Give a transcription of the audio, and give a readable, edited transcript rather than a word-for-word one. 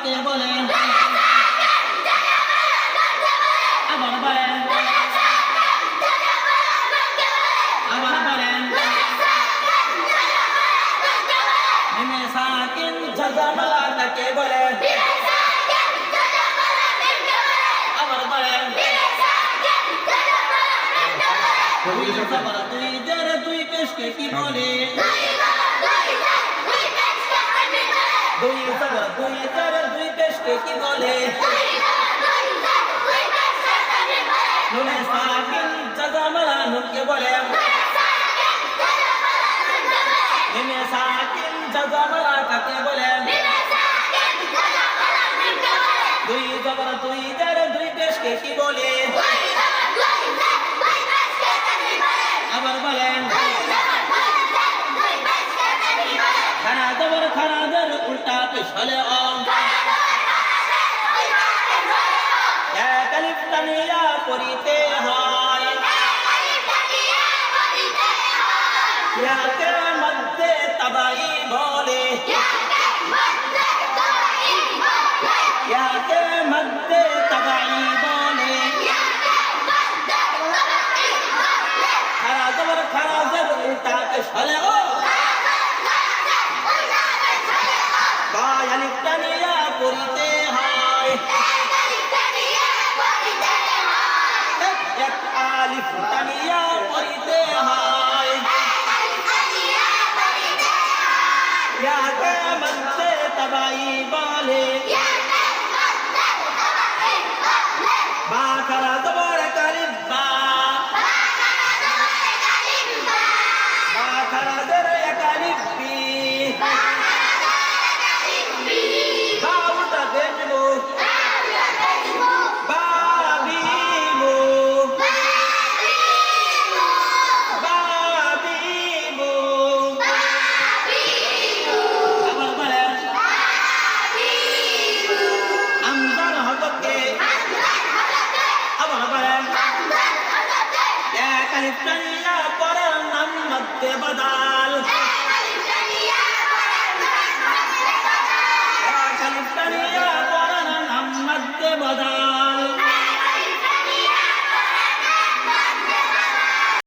কাকে বলে? আবার বলেন, আবার বলেন। মিমে সাকিন জাজামালা কাকে বলে? আবার বলেন। দুই জবর দুই জের দুই পেশকে কি বলে? দুই জবর দুই জের দুই পেশকে কি বলে? নুনে সাকিন জাজামালা নুনকে বলে? মিমে সাকিন জাজামালা কাকে বলে? দুই জবর দুই জের দুই পেশকে কি বলে? আবার বলেন। খানা জবর খানাদের উল্টা পেশ হলে এক আলিফ টানিয়া পড়িতে হয়। ইয়াকে মধ্যে তাবাই বলে। ইয়াকে মধ্যে তাবাই বলে। খানা জবর খানাদের উল্টা পেশ হলে বাই আলিফ টানিয়া পড়িতে হয়। এক আলিফ টানিয়া পড়িতে হয়। ইয়াকে মধ্যে তাবাই বলে। বা খানা জবর কালিফ বা। বা খানা জের এক আলিফ বি। বা উল্টা পেশমু। বা বিমু। বা বিমু। আবার বলেন। আমজার হককে। আবার বলেন। এক আলিফ টানিয়া পড়ার নাম মধ্যে বাধা।